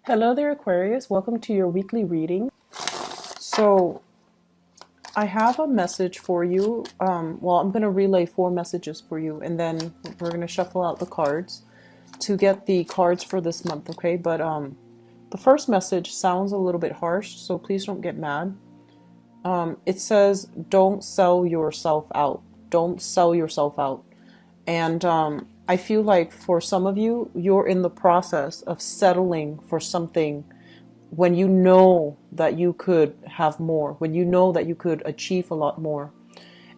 Hello there, Aquarius. Welcome to your weekly reading. So, I have a message for you. Well, I'm going to relay 4 messages for you, and then we're going to shuffle out the cards to get the cards for this month, okay? But the first message sounds a little bit harsh, so please don't get mad. It says, don't sell yourself out. Don't sell yourself out. And I feel like for some of you, you're in the process of settling for something when you know that you could have more, when you know that you could achieve a lot more.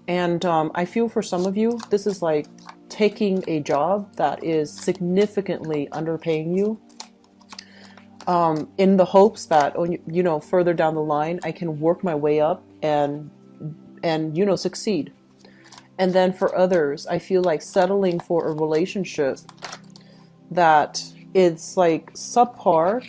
And I feel for some of you, this is like taking a job that is significantly underpaying you, in the hopes that, further down the line, I can work my way up and succeed. And then for others, I feel like settling for a relationship that it's like subpar,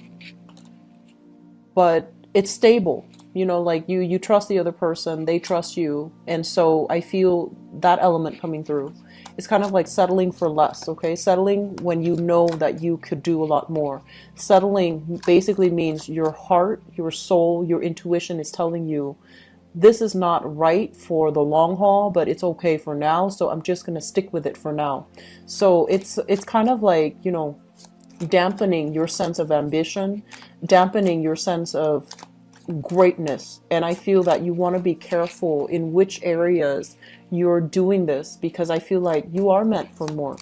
but it's stable. Like you trust the other person, they trust you. And so I feel that element coming through. It's kind of like settling for less, okay? Settling when you know that you could do a lot more. Settling basically means your heart, your soul, your intuition is telling you, this is not right for the long haul, but it's okay for now. So I'm just going to stick with it for now. So it's kind of like, dampening your sense of ambition, dampening your sense of greatness. And I feel that you want to be careful in which areas you're doing this, because I feel like you are meant for more.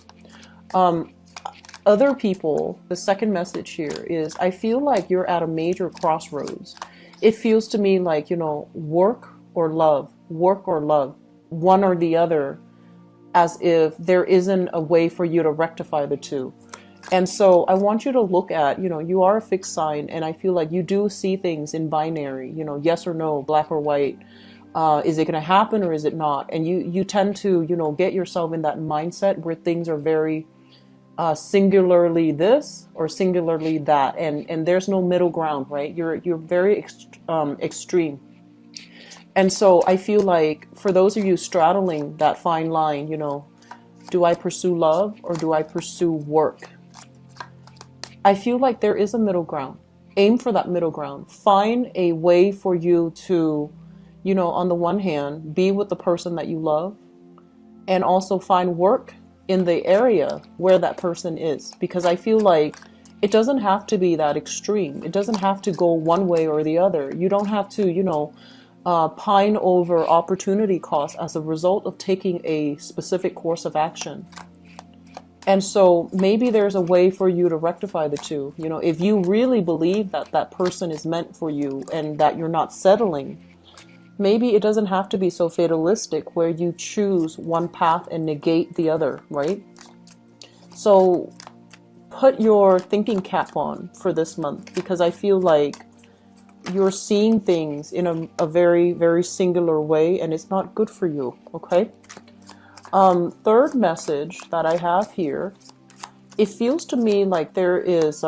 Other people, the second message here is, I feel like you're at a major crossroads. It feels to me like, work or love, one or the other, as if there isn't a way for you to rectify the two. And so I want you to look at, you are a fixed sign, and I feel like you do see things in binary, yes or no, black or white. Is it going to happen or is it not? And you tend to, get yourself in that mindset where things are very singularly this or singularly that, and there's no middle ground, right? You're very extreme. And so I feel like for those of you straddling that fine line, do I pursue love or do I pursue work? I feel like there is a middle ground. Aim for that middle ground. Find a way for you to, on the one hand, be with the person that you love, and also find work in the area where that person is. Because I feel like it doesn't have to be that extreme. It doesn't have to go one way or the other. You don't have to, pine over opportunity cost as a result of taking a specific course of action. And so maybe there's a way for you to rectify the two. If you really believe that that person is meant for you and that you're not settling, maybe it doesn't have to be so fatalistic where you choose one path and negate the other, right? So put your thinking cap on for this month, because I feel like you're seeing things in a very, very singular way, and it's not good for you, okay? Third message that I have here, it feels to me like there is,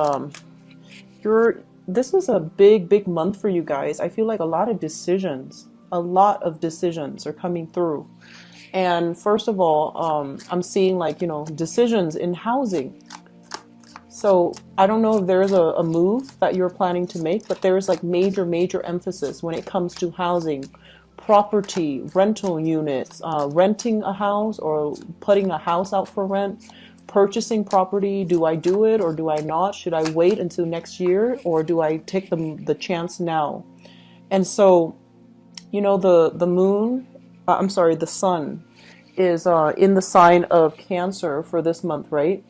this is a big, big month for you guys. I feel like a lot of decisions are coming through. And first of all, I'm seeing like, decisions in housing. So I don't know if there's a move that you're planning to make, but there's like major, major emphasis when it comes to housing, property, rental units, renting a house or putting a house out for rent, purchasing property. Do I do it or do I not? Should I wait until next year or do I take the chance now? And so, the moon, the sun is in the sign of Cancer for this month, right?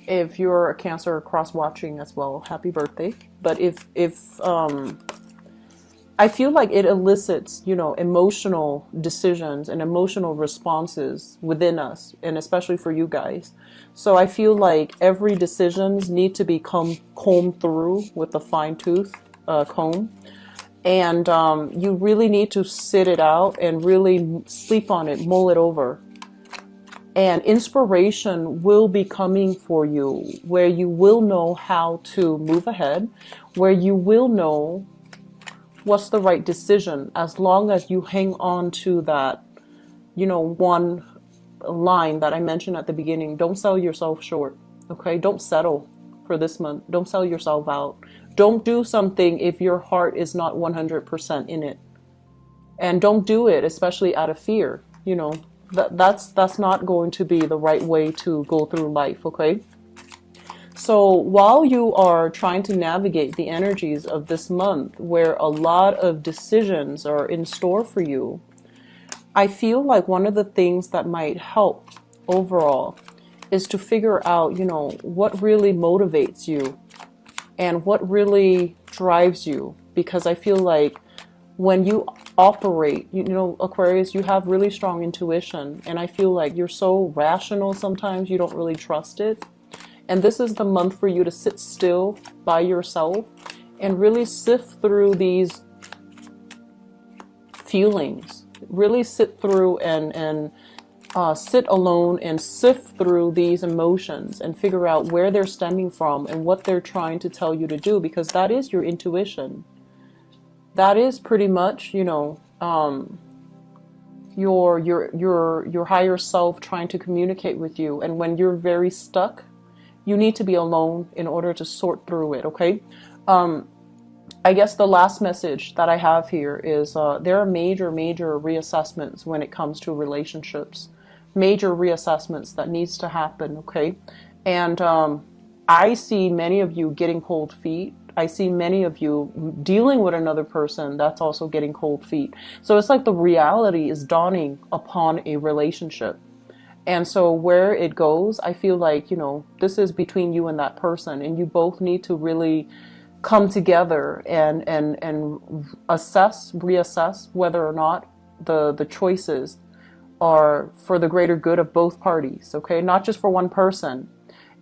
If you're a Cancer cross watching as well, happy birthday. But if I feel like it elicits, emotional decisions and emotional responses within us, and especially for you guys. So I feel like every decisions need to be combed through with a fine tooth comb. And you really need to sit it out and really sleep on it, mull it over. And inspiration will be coming for you, where you will know how to move ahead, where you will know what's the right decision, as long as you hang on to that, one line that I mentioned at the beginning. Don't sell yourself short, okay? Don't settle. for this month. Don't sell yourself out. Don't do something if your heart is not 100% in it. And don't do it, especially out of fear. You know, that's not going to be the right way to go through life, okay? So while you are trying to navigate the energies of this month, where a lot of decisions are in store for you, I feel like one of the things that might help overall is to figure out, you know, what really motivates you and what really drives you. Because I feel like when you operate, you know, Aquarius, you have really strong intuition. And I feel like you're so rational sometimes you don't really trust it. And this is the month for you to sit still by yourself and really sift through these feelings. Really sit through and sit alone and sift through these emotions and figure out where they're stemming from and what they're trying to tell you to do, because that is your intuition. That is pretty much, you know, your higher self trying to communicate with you. And when you're very stuck, you need to be alone in order to sort through it, okay? I guess the last message that I have here is there are major reassessments when it comes to relationships. Major reassessments that needs to happen, okay? And I see many of you getting cold feet. I see many of you dealing with another person that's also getting cold feet. So it's like the reality is dawning upon a relationship. And so where it goes, I feel like, you know, this is between you and that person, and you both need to really come together and reassess whether or not the choices are for the greater good of both parties, okay? Not just for one person.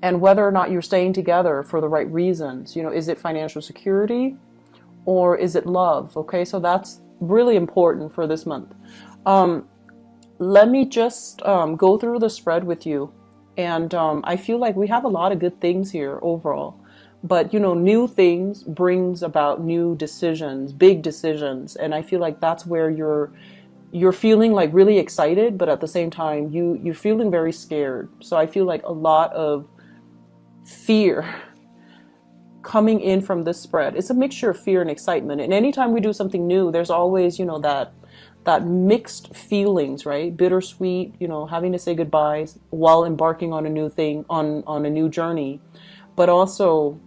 And whether or not you're staying together for the right reasons. You know, is it financial security or is it love? Okay, so that's really important for this month. Let me just go through the spread with you. And I feel like we have a lot of good things here overall. But, you know, new things brings about new decisions, big decisions. And I feel like that's where you're feeling like really excited, but at the same time, you're feeling very scared. So I feel like a lot of fear coming in from this spread. It's a mixture of fear and excitement. And anytime we do something new, there's always, you know, that mixed feelings, right? Bittersweet, you know, having to say goodbyes while embarking on a new thing, on a new journey. But also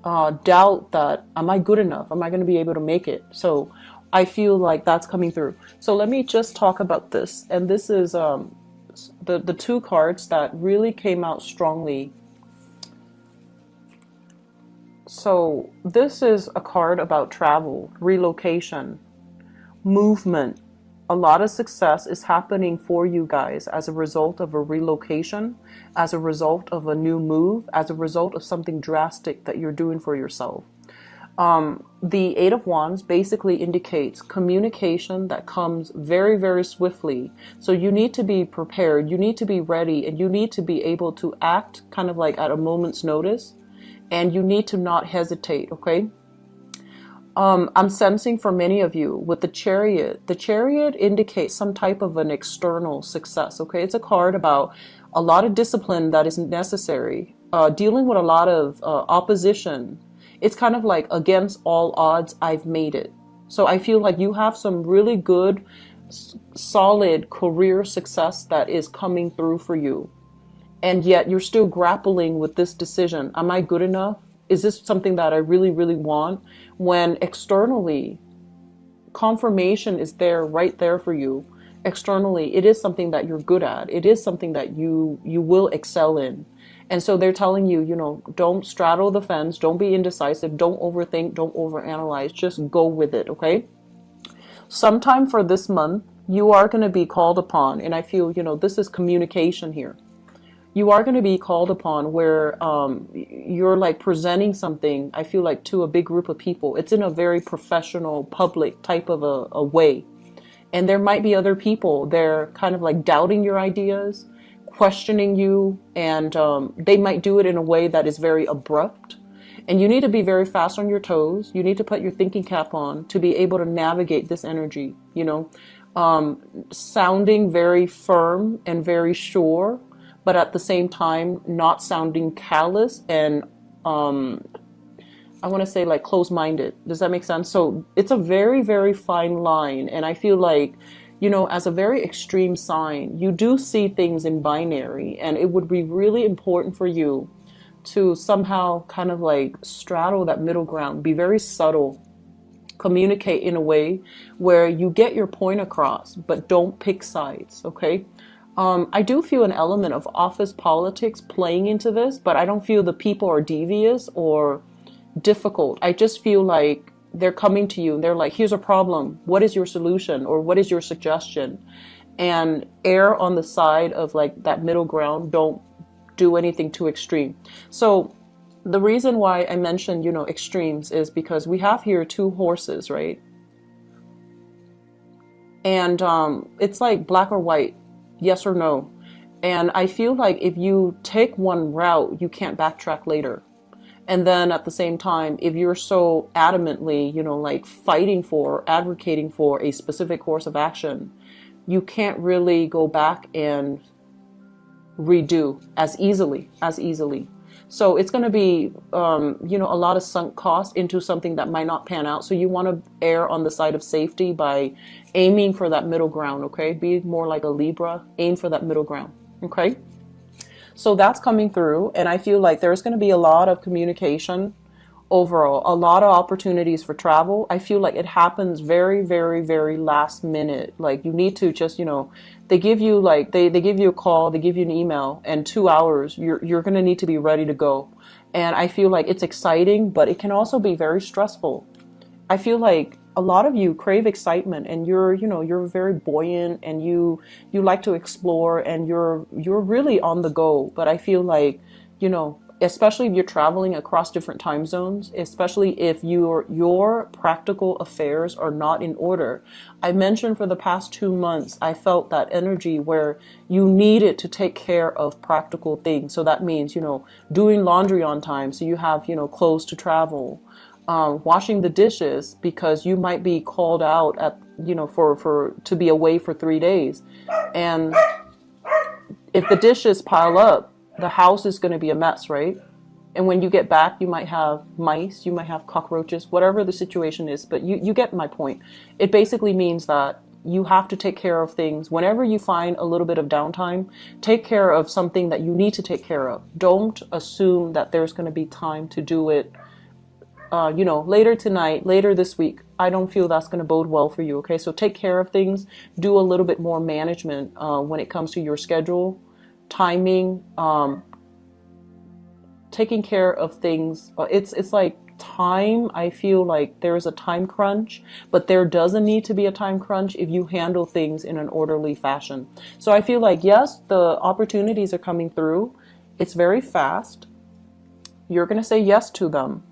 doubt that, am I good enough? Am I going to be able to make it? So I feel like that's coming through. So let me just talk about this. And this is the two cards that really came out strongly. So this is a card about travel, relocation, movement. A lot of success is happening for you guys as a result of a relocation, as a result of a new move, as a result of something drastic that you're doing for yourself. The Eight of Wands basically indicates communication that comes very swiftly. So you need to be prepared, you need to be ready, and you need to be able to act kind of like at a moment's notice. And you need to not hesitate, okay? I'm sensing for many of you with the Chariot. The Chariot indicates some type of an external success, okay? It's a card about a lot of discipline that is necessary, dealing with a lot of opposition. It's kind of like against all odds, I've made it. So I feel like you have some really good, solid career success that is coming through for you. And yet you're still grappling with this decision. Am I good enough? Is this something that I really want? When externally, confirmation is there, right there for you. Externally, it is something that you're good at. It is something that you will excel in. And so they're telling you, you know, don't straddle the fence. Don't be indecisive. Don't overthink. Don't overanalyze. Just go with it, okay? Sometime for this month, you are going to be called upon. And I feel, you know, this is communication here. You are going to be called upon where you're like presenting something, I feel like, to a big group of people. It's in a very professional, public type of a way. And there might be other people, they're kind of like doubting your ideas, questioning you, and they might do it in a way that is very abrupt. And you need to be very fast on your toes. You need to put your thinking cap on to be able to navigate this energy, you know, sounding very firm and very sure, but at the same time, not sounding callous and I want to say like closed-minded. Does that make sense? So it's a very, very fine line. And I feel like, you know, as a very extreme sign, you do see things in binary, and it would be really important for you to somehow kind of like straddle that middle ground, be very subtle, communicate in a way where you get your point across, but don't pick sides, okay? I do feel an element of office politics playing into this, but I don't feel the people are devious or difficult. I just feel like they're coming to you and they're like, here's a problem. What is your solution? Or what is your suggestion? And err on the side of like that middle ground. Don't do anything too extreme. So the reason why I mentioned, you know, extremes is because we have here two horses, right? And it's like black or white, yes or no. And I feel like if you take one route, you can't backtrack later. And then at the same time, if you're so adamantly, you know, like fighting for, advocating for a specific course of action, you can't really go back and redo as easily, as easily. So it's going to be, you know, a lot of sunk cost into something that might not pan out. So you want to err on the side of safety by aiming for that middle ground, okay? Be more like a Libra, aim for that middle ground, okay? So that's coming through, and I feel like there's going to be a lot of communication overall, a lot of opportunities for travel. I feel like it happens very, very, very last minute. Like you need to just, you know, they give you like, they give you a call, they give you an email, and 2 hours, you're going to need to be ready to go. And I feel like it's exciting, but it can also be very stressful. I feel like a lot of you crave excitement, and you're, you know, you're very buoyant, and you like to explore, and you're really on the go. But I feel like, you know, especially if you're traveling across different time zones, especially if your practical affairs are not in order. I mentioned for the past 2 months, I felt that energy where you needed to take care of practical things. So that means, you know, doing laundry on time so you have, you know, clothes to travel. Washing the dishes because you might be called out at, you know, for to be away for 3 days. And if the dishes pile up, the house is going to be a mess, right? And when you get back, you might have mice, you might have cockroaches, whatever the situation is. But you get my point. It basically means that you have to take care of things. Whenever you find a little bit of downtime, take care of something that you need to take care of. Don't assume that there's going to be time to do it, you know, later tonight, later this week. I don't feel that's going to bode well for you, okay? So take care of things. Do a little bit more management when it comes to your schedule, timing, taking care of things. It's like time. I feel like there's a time crunch, but there doesn't need to be a time crunch if you handle things in an orderly fashion. So I feel like, yes, the opportunities are coming through. It's very fast. You're going to say yes to them.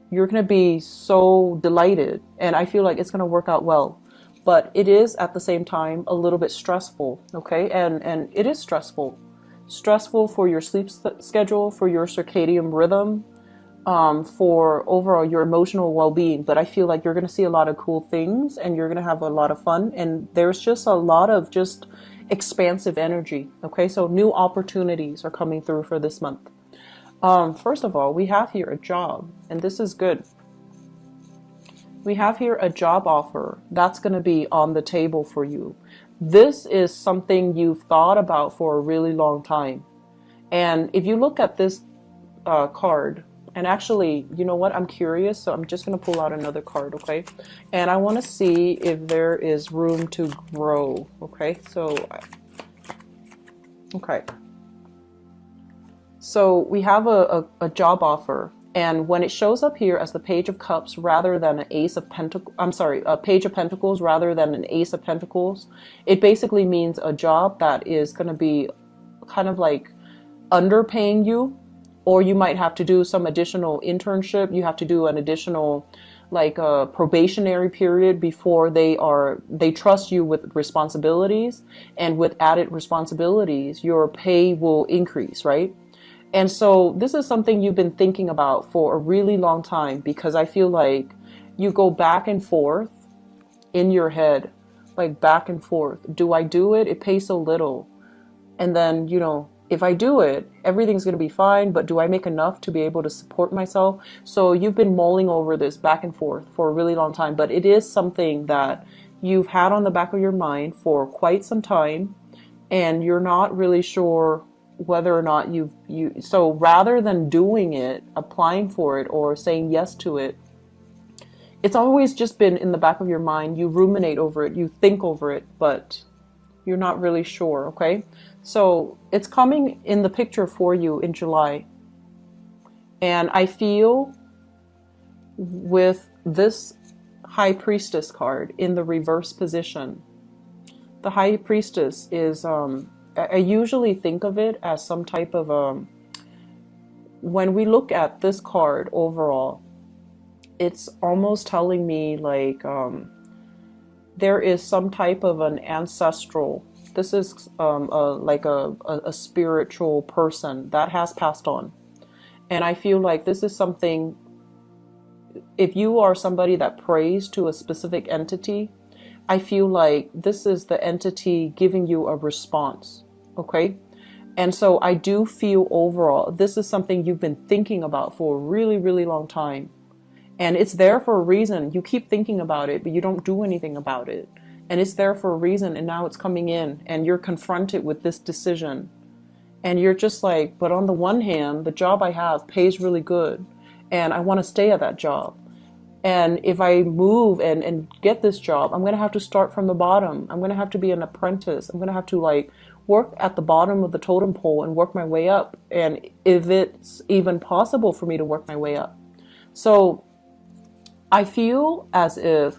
You're going to be so delighted, and I feel like it's going to work out well. But it is at the same time a little bit stressful, okay? And it is stressful. Stressful for your sleep schedule, for your circadian rhythm, for overall your emotional well-being. But I feel like you're going to see a lot of cool things, and you're going to have a lot of fun, and there's just a lot of just expansive energy, okay? So new opportunities are coming through for this month. First of all, we have here a job, and this is good. We have here a job offer that's going to be on the table for you. This is something you've thought about for a really long time. And if you look at this card, and actually, you know what, I'm curious, so I'm just going to pull out another card, okay? And I want to see if there is room to grow, okay? So, okay. So we have a job offer, and when it shows up here as the Page of Cups rather than an Ace of Pentacles, I'm sorry, a Page of Pentacles rather than an Ace of Pentacles, it basically means a job that is going to be kind of like underpaying you, or you might have to do some additional internship. You have to do an additional like a probationary period before they trust you with responsibilities, and with added responsibilities, your pay will increase, right? And so this is something you've been thinking about for a really long time, because I feel like you go back and forth in your head, like back and forth. Do I do it? It pays so little. And then, you know, if I do it, everything's going to be fine, but do I make enough to be able to support myself? So you've been mulling over this back and forth for a really long time, but it is something that you've had on the back of your mind for quite some time, and you're not really sure whether or not so rather than doing it, applying for it, or saying yes to it, it's always just been in the back of your mind. You ruminate over it, you think over it, but you're not really sure, okay? So it's coming in the picture for you in July. And I feel with this High Priestess card in the reverse position, the High Priestess is, I usually think of it as some type of, when we look at this card overall, it's almost telling me like, there is some type of an ancestral, this is like a spiritual person that has passed on. And I feel like this is something, if you are somebody that prays to a specific entity, I feel like this is the entity giving you a response, okay? And so I do feel overall, this is something you've been thinking about for a really, really long time. And it's there for a reason. You keep thinking about it, but you don't do anything about it. And it's there for a reason, and now it's coming in, and you're confronted with this decision. And you're just like, but on the one hand, the job I have pays really good, and I want to stay at that job. And if I move and get this job, I'm going to have to start from the bottom. I'm going to have to be an apprentice. I'm going to have to like work at the bottom of the totem pole and work my way up. And if it's even possible for me to work my way up. So I feel as if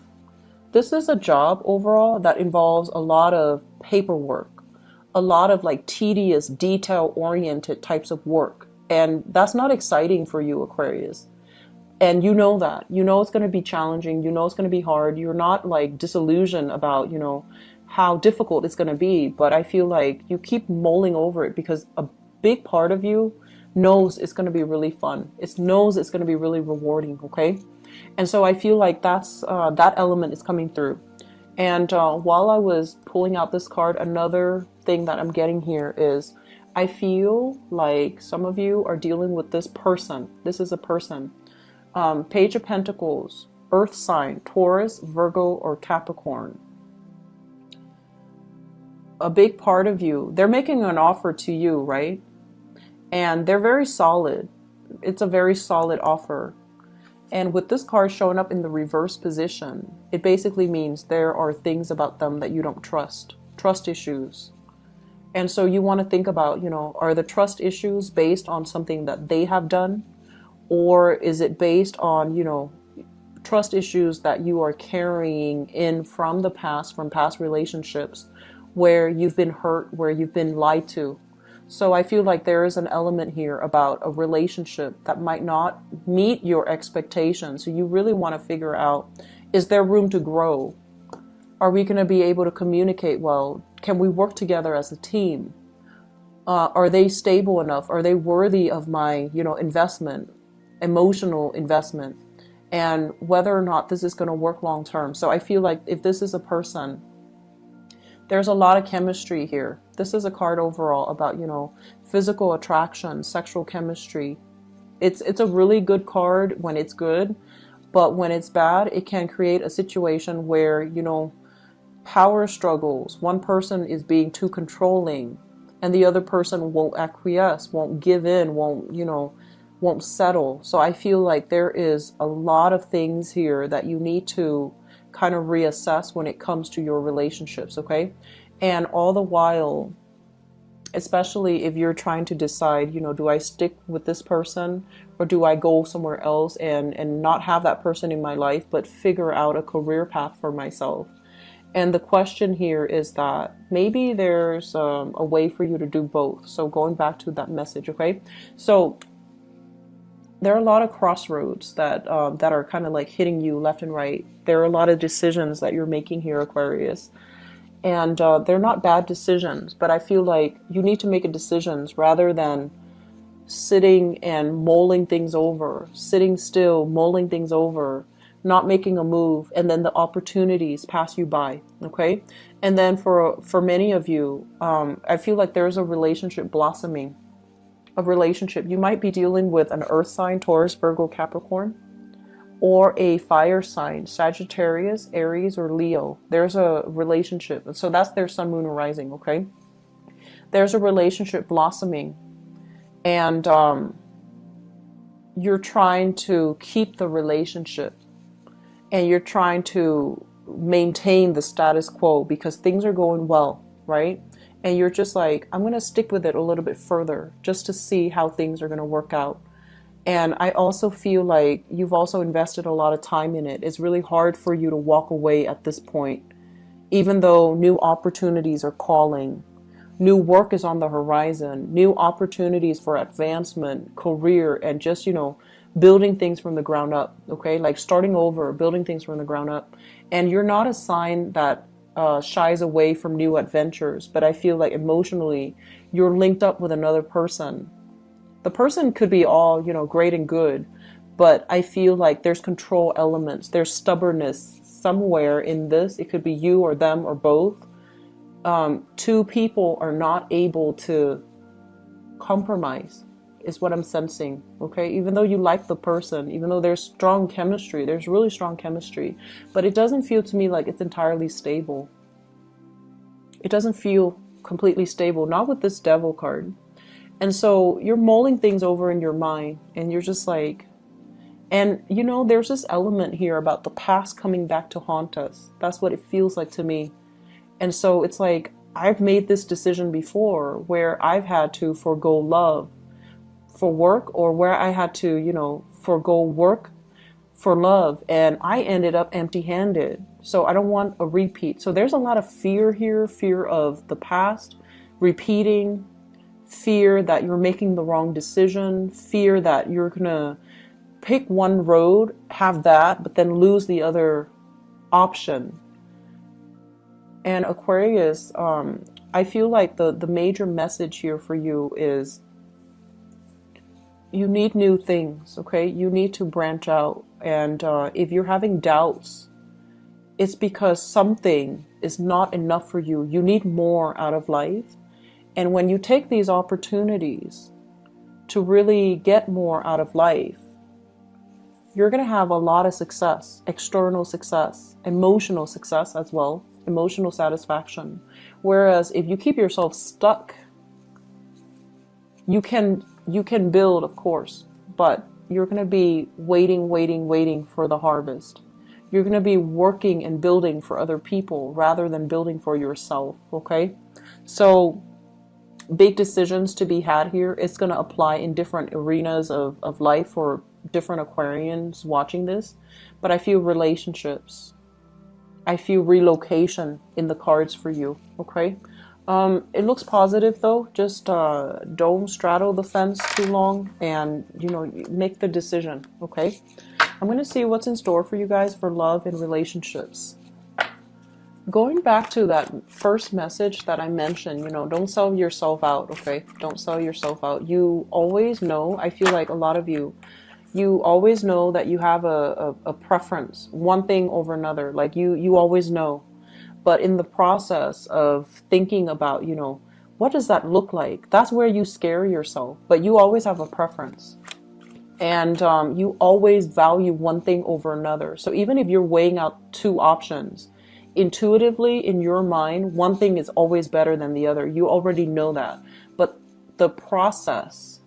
this is a job overall that involves a lot of paperwork, a lot of like tedious, detail-oriented types of work. And that's not exciting for you, Aquarius. And you know that. You know it's going to be challenging. You know it's going to be hard. You're not like disillusioned about, you know, how difficult it's going to be. But I feel like you keep mulling over it because a big part of you knows it's going to be really fun. It knows it's going to be really rewarding, okay? And so I feel like that's that element is coming through. And while I was pulling out this card, another thing that I'm getting here is I feel like some of you are dealing with this person. This is a person. Page of Pentacles, Earth sign, Taurus, Virgo, or Capricorn. A big part of you, they're making an offer to you, right? And they're very solid. It's a very solid offer. And with this card showing up in the reverse position, it basically means there are things about them that you don't trust issues. And so you want to think about, you know, are the trust issues based on something that they have done? Or is it based on, you know, trust issues that you are carrying in from the past, from past relationships where you've been hurt, where you've been lied to? So I feel like there is an element here about a relationship that might not meet your expectations. So you really want to figure out, is there room to grow? Are we going to be able to communicate well? Can we work together as a team? Are they stable enough? Are they worthy of my, you know, investment, emotional investment? And whether or not this is going to work long term. So I feel like if this is a person, there's a lot of chemistry here. This is a card overall about, you know, physical attraction, sexual chemistry. It's a really good card when it's good, but when it's bad, it can create a situation where, you know, power struggles. One person is being too controlling and the other person won't acquiesce, won't give in, won't, you know, won't settle. So I feel like there is a lot of things here that you need to kind of reassess when it comes to your relationships, okay? And all the while, especially if you're trying to decide, you know, do I stick with this person or do I go somewhere else and not have that person in my life, but figure out a career path for myself? And the question here is that maybe there's a way for you to do both. So going back to that message, okay? So there are a lot of crossroads that are kind of like hitting you left and right. There are a lot of decisions that you're making here, Aquarius. And they're not bad decisions, but I feel like you need to make a decisions rather than sitting and mulling things over, sitting still, mulling things over, not making a move, and then the opportunities pass you by. Okay. And then for many of you, I feel like there's a relationship blossoming. A relationship. You might be dealing with an earth sign, Taurus, Virgo, Capricorn, or a fire sign, Sagittarius, Aries, or Leo. There's a relationship. So that's their sun, moon, or rising. Okay. There's a relationship blossoming, and you're trying to keep the relationship, and you're trying to maintain the status quo because things are going well, right? And you're just like, I'm going to stick with it a little bit further just to see how things are going to work out. And I also feel like you've also invested a lot of time in it. It's really hard for you to walk away at this point, even though new opportunities are calling. New work is on the horizon, new opportunities for advancement, career, and just, building things from the ground up, okay? Like starting over, building things from the ground up. And you're not a sign that shies away from new adventures, but I feel like emotionally you're linked up with another person. The person could be all, great and good, but I feel like there's control elements, there's stubbornness somewhere in this. It could be you or them or both. Two people are not able to compromise, is what I'm sensing, okay? Even though you like the person, even though there's strong chemistry, there's really strong chemistry, but it doesn't feel to me like it's entirely stable. It doesn't feel completely stable, not with this Devil card. And so you're mulling things over in your mind, and you're just like, and there's this element here about the past coming back to haunt us. That's what it feels like to me. And so it's like, I've made this decision before where I've had to forego love for work, or where I had to, forego work for love, and I ended up empty-handed. So I don't want a repeat. So there's a lot of fear here, fear of the past, repeating, fear that you're making the wrong decision, fear that you're gonna pick one road, have that, but then lose the other option. And Aquarius, I feel like the major message here for you is you need new things, okay? You need to branch out. And if you're having doubts, it's because something is not enough for you. You need more out of life. And when you take these opportunities to really get more out of life, you're going to have a lot of success, external success, emotional success as well, emotional satisfaction. Whereas if you keep yourself stuck, you can build, of course, but you're going to be waiting for the harvest. You're going to be working and building for other people rather than building for yourself, okay? So big decisions to be had here. It's going to apply in different arenas of life for different Aquarians watching this. But I feel relationships. I feel relocation in the cards for you, okay? It looks positive though. Just don't straddle the fence too long, and make the decision, okay? I'm going to see what's in store for you guys for love and relationships. Going back to that first message that I mentioned, don't sell yourself out, okay? Don't sell yourself out. You always know, I feel like a lot of you always know that you have a preference, one thing over another. Like you always know. But in the process of thinking about, what does that look like? That's where you scare yourself. But you always have a preference. And you always value one thing over another. So even if you're weighing out two options, intuitively in your mind, one thing is always better than the other. You already know that. But the process,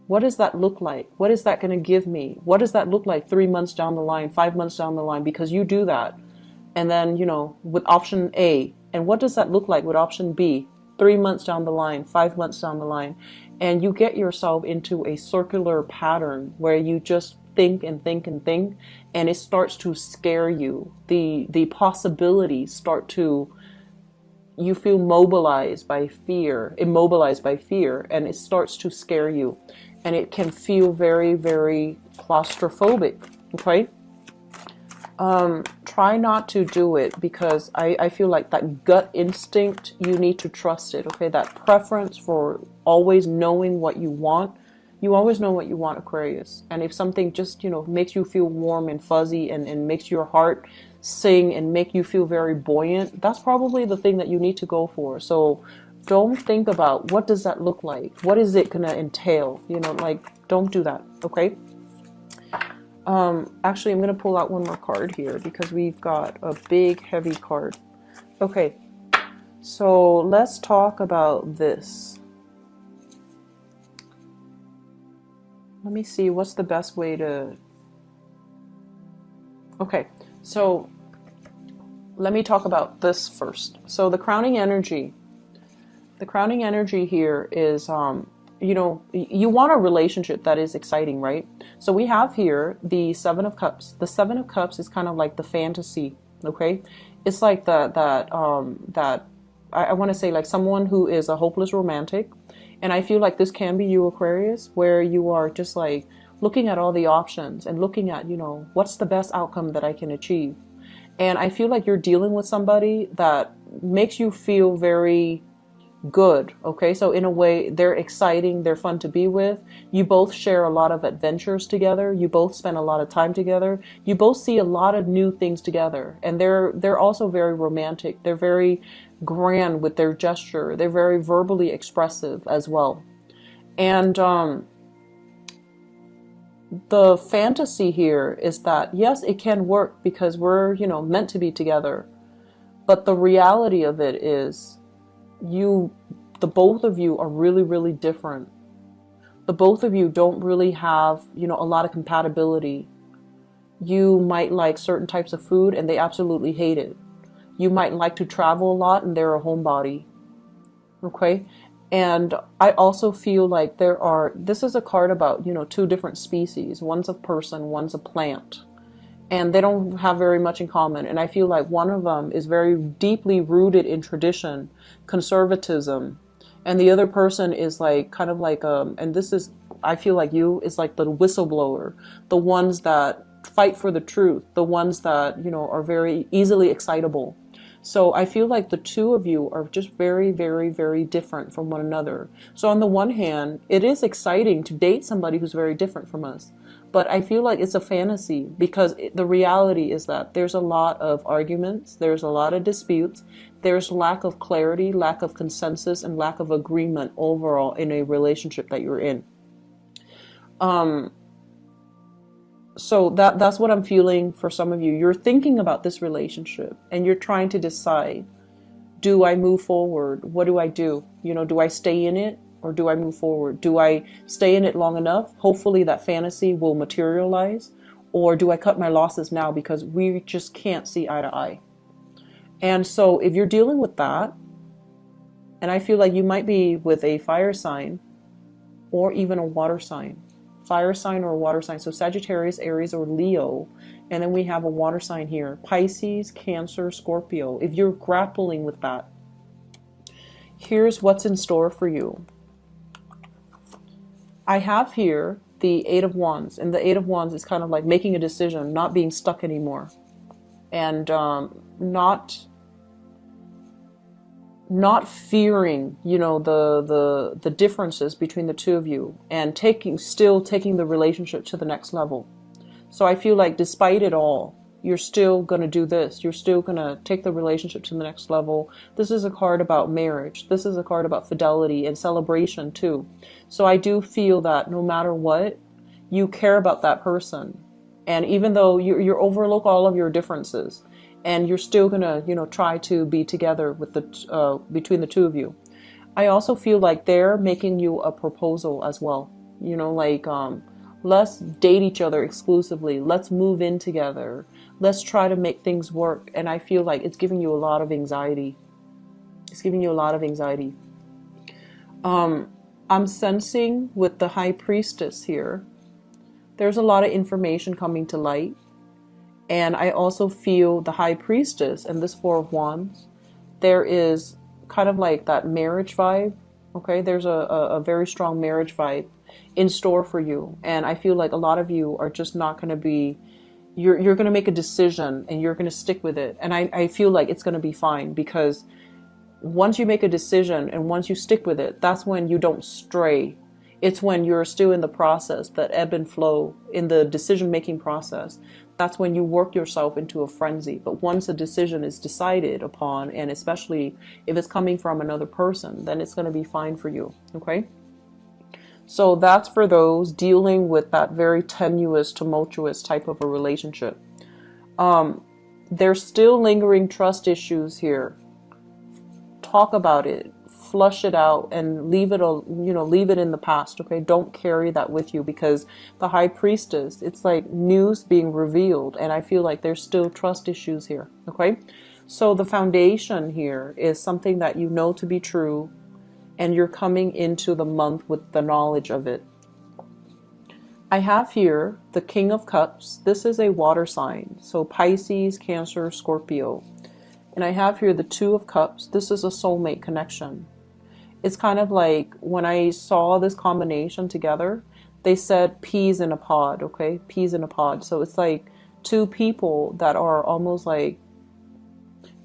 what does that look like? What is that going to give me? What does that look like 3 months down the line, 5 months down the line? Because you do that. And then, with option A, and what does that look like with option B? 3 months down the line, 5 months down the line. And you get yourself into a circular pattern where you just think and think and think, and it starts to scare you. The possibilities start to, you feel immobilized by fear, and it starts to scare you. And it can feel very, very claustrophobic, okay? Try not to do it, because I feel like that gut instinct, you need to trust it, okay? That preference for always knowing what you want, You always know what you want, Aquarius. And if something just, makes you feel warm and fuzzy and makes your heart sing and make you feel very buoyant, that's probably the thing that you need to go for. So don't think about what does that look like? What is it going to entail? Don't do that, okay? Actually, I'm going to pull out one more card here because we've got a big, heavy card. Okay, so let's talk about this. Let me see, what's the best way to... Okay, so let me talk about this first. So the crowning energy here is, you want a relationship that is exciting, right? So we have here the Seven of Cups. The Seven of Cups is kind of like the fantasy, okay? It's like I want to say like someone who is a hopeless romantic. And I feel like this can be you, Aquarius, where you are just like looking at all the options and looking at, what's the best outcome that I can achieve. And I feel like you're dealing with somebody that makes you feel very good, okay? So in a way, they're exciting, they're fun to be with. You both share a lot of adventures together. You both spend a lot of time together. You both see a lot of new things together. And they're also very romantic. They're very grand with their gesture. They're very verbally expressive as well. And the fantasy here is that, yes, it can work because we're, meant to be together. But the reality of it is the both of you are really, really different. The both of you don't really have, a lot of compatibility. You might like certain types of food and they absolutely hate it. You might like to travel a lot and they're a homebody. Okay? And I also feel like this is a card about, two different species. One's a person, one's a plant. And they don't have very much in common. And I feel like one of them is very deeply rooted in tradition, conservatism. And the other person is like, kind of like, and this is, I feel like you is like the whistleblower, the ones that fight for the truth, the ones that, are very easily excitable. So I feel like the two of you are just very, very, very different from one another. So on the one hand, it is exciting to date somebody who's very different from us. But I feel like it's a fantasy because the reality is that there's a lot of arguments, there's a lot of disputes, there's lack of clarity, lack of consensus, and lack of agreement overall in a relationship that you're in. So that's what I'm feeling for some of you. You're thinking about this relationship and you're trying to decide, do I move forward? What do I do? Do I stay in it or do I move forward? Do I stay in it long enough? Hopefully that fantasy will materialize. Or do I cut my losses now because we just can't see eye to eye? And so if you're dealing with that, and I feel like you might be with a fire sign or even a water sign. Fire sign or a water sign. So Sagittarius, Aries, or Leo. And then we have a water sign here. Pisces, Cancer, Scorpio. If you're grappling with that, here's what's in store for you. I have here the Eight of Wands. And the Eight of Wands is kind of like making a decision, not being stuck anymore. And not fearing, the differences between the two of you and still taking the relationship to the next level. So I feel like despite it all, you're still going to do this. You're still going to take the relationship to the next level. This is a card about marriage. This is a card about fidelity and celebration too. So I do feel that no matter what, you care about that person. And even though you overlook all of your differences, and you're still gonna, try to be together with between the two of you. I also feel like they're making you a proposal as well. Let's date each other exclusively. Let's move in together. Let's try to make things work. And I feel like it's giving you a lot of anxiety. It's giving you a lot of anxiety. I'm sensing with the High Priestess here, there's a lot of information coming to light. And I also feel the High Priestess and this Four of Wands, there is kind of like that marriage vibe. Okay, there's a very strong marriage vibe in store for you. And I feel like a lot of you are just not going to be, you're going to make a decision and you're going to stick with it. And I feel like it's going to be fine because once you make a decision and once you stick with it, that's when you don't stray. It's when you're still in the process, that ebb and flow in the decision-making process. That's when you work yourself into a frenzy. But once a decision is decided upon, and especially if it's coming from another person, then it's going to be fine for you. Okay? So that's for those dealing with that very tenuous, tumultuous type of a relationship. There's still lingering trust issues here. Talk about it, flush it out, and leave it in the past. Okay, don't carry that with you, because the High Priestess, it's like news being revealed, and I feel like there's still trust issues here. Okay, so the foundation here is something that you know to be true, and you're coming into the month with the knowledge of it. I have here the King of Cups. This is a water sign, so Pisces, Cancer, Scorpio. And I have here the Two of Cups. This is a soulmate connection. It's kind of like when I saw this combination together, they said peas in a pod, okay? Peas in a pod. So it's like two people that are almost like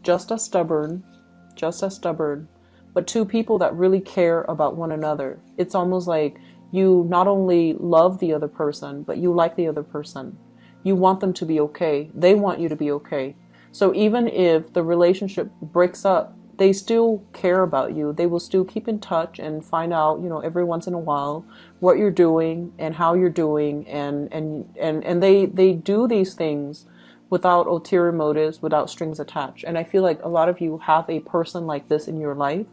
just as stubborn, but two people that really care about one another. It's almost like you not only love the other person, but you like the other person. You want them to be okay. They want you to be okay. So even if the relationship breaks up, they still care about you. They will still keep in touch and find out, every once in a while what you're doing and how you're doing. And they do these things without ulterior motives, without strings attached. And I feel like a lot of you have a person like this in your life.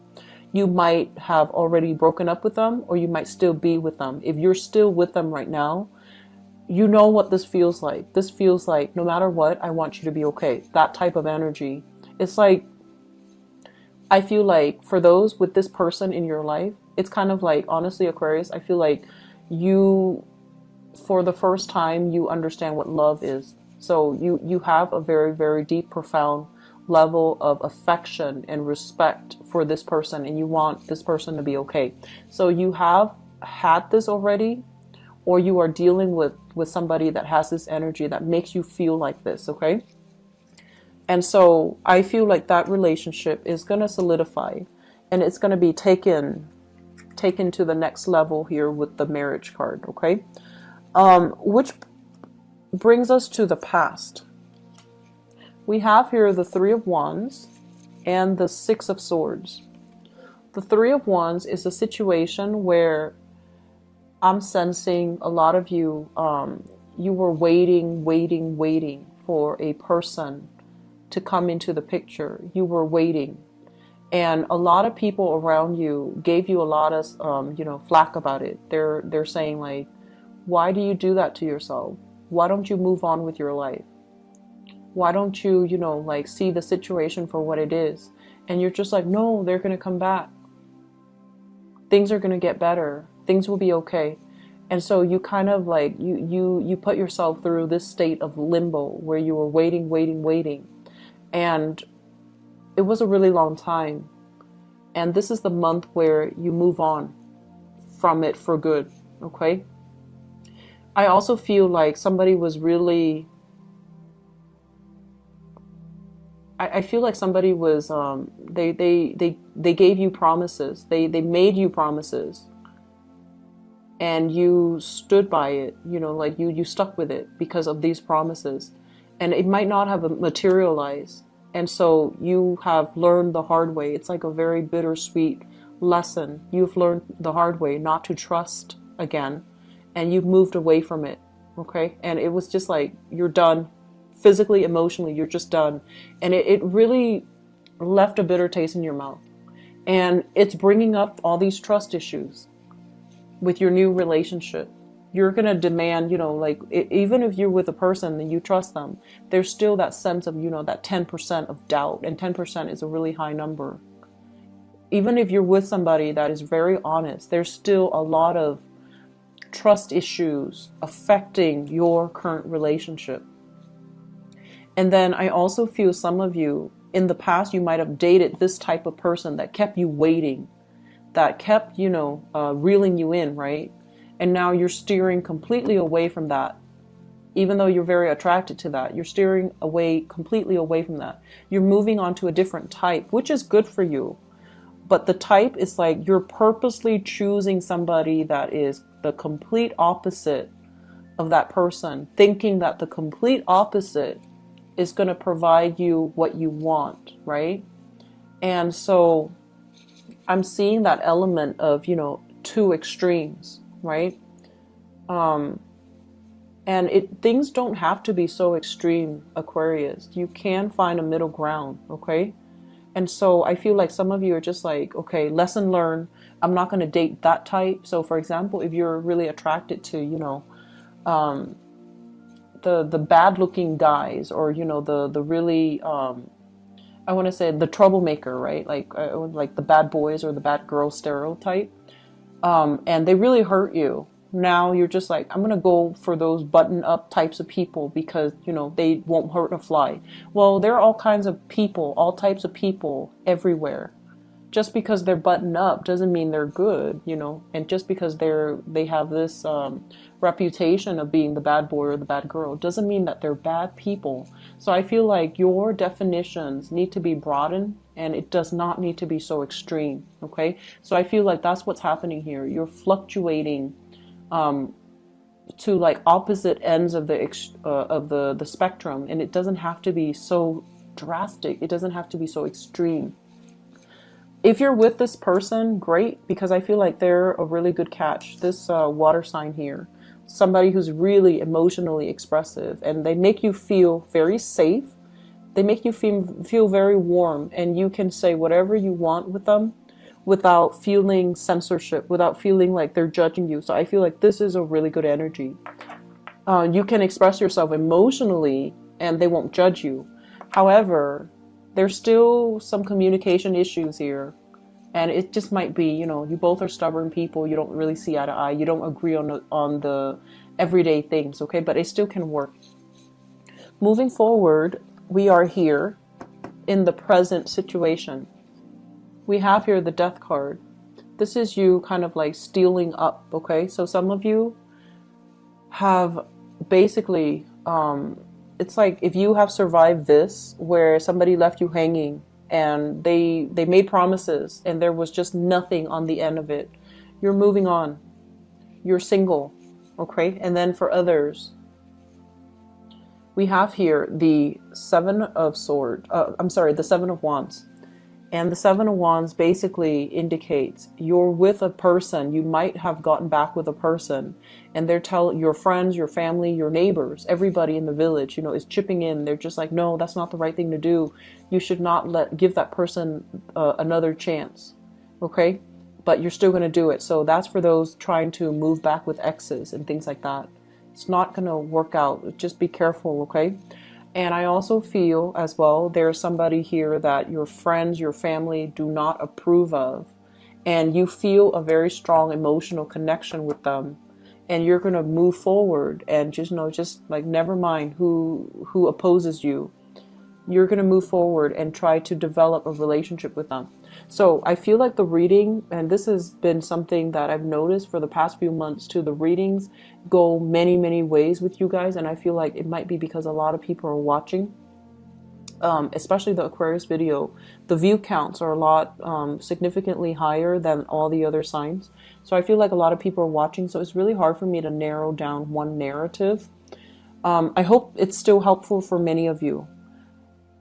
You might have already broken up with them, or you might still be with them. If you're still with them right now, you know what this feels like. This feels like, no matter what, I want you to be okay. That type of energy. It's like, I feel like for those with this person in your life, it's kind of like, honestly, Aquarius, I feel like you, for the first time, you understand what love is. So you have a very, very deep, profound level of affection and respect for this person, and you want this person to be okay. So you have had this already, or you are dealing with somebody that has this energy that makes you feel like this, okay? And so I feel like that relationship is going to solidify, and it's going to be taken to the next level here with the marriage card, okay? Which brings us to the past. We have here the Three of Wands and the Six of Swords. The Three of Wands is a situation where I'm sensing a lot of you, you were waiting for a person to come into the picture. You were waiting. And a lot of people around you gave you a lot of, flack about it. They're saying like, why do you do that to yourself? Why don't you move on with your life? Why don't you, see the situation for what it is? And you're just like, no, they're going to come back. Things are going to get better. Things will be okay. And so you kind of like, you put yourself through this state of limbo where you were waiting. And it was a really long time. And this is the month where you move on from it for good. Okay. I also feel like somebody was really, I feel like somebody was, they gave you promises. They made you promises. And you stood by it, like you stuck with it because of these promises. And it might not have materialized. And so you have learned the hard way. It's like a very bittersweet lesson. You've learned the hard way not to trust again. And you've moved away from it. Okay. And it was just like, you're done. Physically, emotionally, you're just done. And it really left a bitter taste in your mouth. And it's bringing up all these trust issues with your new relationship. You're going to demand, even if you're with a person and you trust them, there's still that sense of, that 10% of doubt. And 10% is a really high number. Even if you're with somebody that is very honest, there's still a lot of trust issues affecting your current relationship. And then I also feel some of you, in the past, you might have dated this type of person that kept you waiting, that kept, reeling you in, right? And now you're steering completely away from that. Even though you're very attracted to that, you're steering completely away from that. You're moving on to a different type, which is good for you. But the type is like you're purposely choosing somebody that is the complete opposite of that person, thinking that the complete opposite is going to provide you what you want, right? And so I'm seeing that element of, two extremes, right? Um, and things don't have to be so extreme, Aquarius. You can find a middle ground, okay? And so I feel like some of you are just like, okay, lesson learned. I'm not going to date that type. So for example, if you're really attracted to, um, the bad looking guys, or, the really, I want to say the troublemaker, right? Like the bad boys or the bad girl stereotype. And they really hurt you. Now you're just like, I'm gonna go for those button up types of people because they won't hurt a fly. Well, there are all kinds of people, all types of people everywhere. Just because they're buttoned up doesn't mean they're good, and just because they have this reputation of being the bad boy or the bad girl doesn't mean that they're bad people. So I feel like your definitions need to be broadened, and it does not need to be so extreme. Okay, so I feel like that's what's happening here. You're fluctuating to like opposite ends of the spectrum, and it doesn't have to be so drastic. It doesn't have to be so extreme. If you're with this person, great, because I feel like they're a really good catch. This water sign here, somebody who's really emotionally expressive, and they make you feel very safe. They make you feel very warm, and you can say whatever you want with them without feeling censorship, without feeling like they're judging you. So I feel like this is a really good energy. You can express yourself emotionally, and they won't judge you. However, there's still some communication issues here. And it just might be, you both are stubborn people. You don't really see eye to eye. You don't agree on the everyday things, okay? But it still can work. Moving forward, we are here in the present situation. We have here the Death card. This is you kind of like stealing up, okay? So some of you have basically, it's like if you have survived this, where somebody left you hanging and they made promises and there was just nothing on the end of it. You're moving on. You're single, okay? And then for others, we have here the the Seven of Wands. And the Seven of Wands basically indicates you're with a person. You might have gotten back with a person, and they're telling your friends, your family, your neighbors, everybody in the village, is chipping in. They're just like, no, that's not the right thing to do. You should not give that person another chance. Okay? But you're still going to do it. So that's for those trying to move back with exes and things like that. It's not going to work out. Just be careful, okay? And I also feel as well, there's somebody here that your friends, your family do not approve of. And you feel a very strong emotional connection with them. And you're going to move forward and just like, never mind who opposes you. You're going to move forward and try to develop a relationship with them. So I feel like the reading, and this has been something that I've noticed for the past few months too, the readings go many, many ways with you guys. And I feel like it might be because a lot of people are watching, especially the Aquarius video. The view counts are a lot significantly higher than all the other signs. So I feel like a lot of people are watching. So it's really hard for me to narrow down one narrative. I hope it's still helpful for many of you.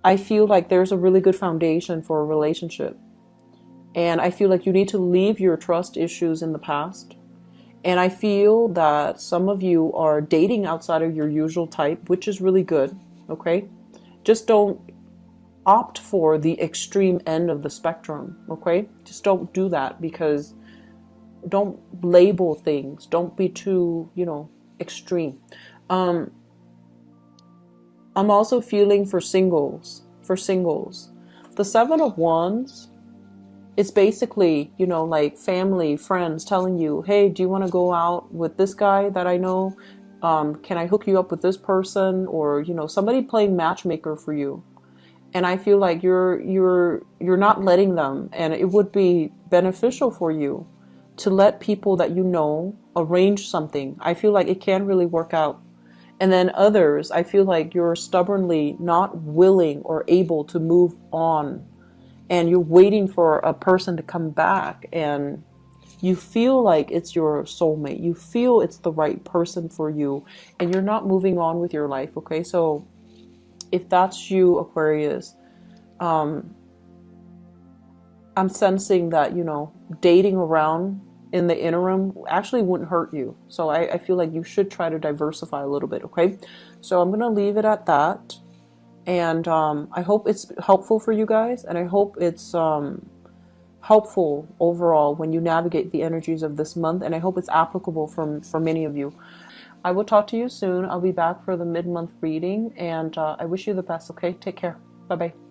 I feel like there's a really good foundation for a relationship. And I feel like you need to leave your trust issues in the past. And I feel that some of you are dating outside of your usual type, which is really good, okay? Just don't opt for the extreme end of the spectrum, okay? Just don't do that, because don't label things. Don't be too, extreme. I'm also feeling for singles. The Seven of Wands, it's basically, like family, friends telling you, hey, do you want to go out with this guy that I know? Can I hook you up with this person? Or, somebody playing matchmaker for you. And I feel like you're not letting them, and it would be beneficial for you to let people that arrange something. I feel like it can really work out. And then others, I feel like you're stubbornly not willing or able to move on. and you're waiting for a person to come back, and you feel like it's your soulmate. You feel it's the right person for you, and you're not moving on with your life, okay? So if that's you, Aquarius, I'm sensing that, dating around in the interim actually wouldn't hurt you. So I feel like you should try to diversify a little bit, okay? So I'm going to leave it at that. And I hope it's helpful for you guys. And I hope it's helpful overall when you navigate the energies of this month. And I hope it's applicable for many of you. I will talk to you soon. I'll be back for the mid-month reading. And I wish you the best, okay? Take care. Bye-bye.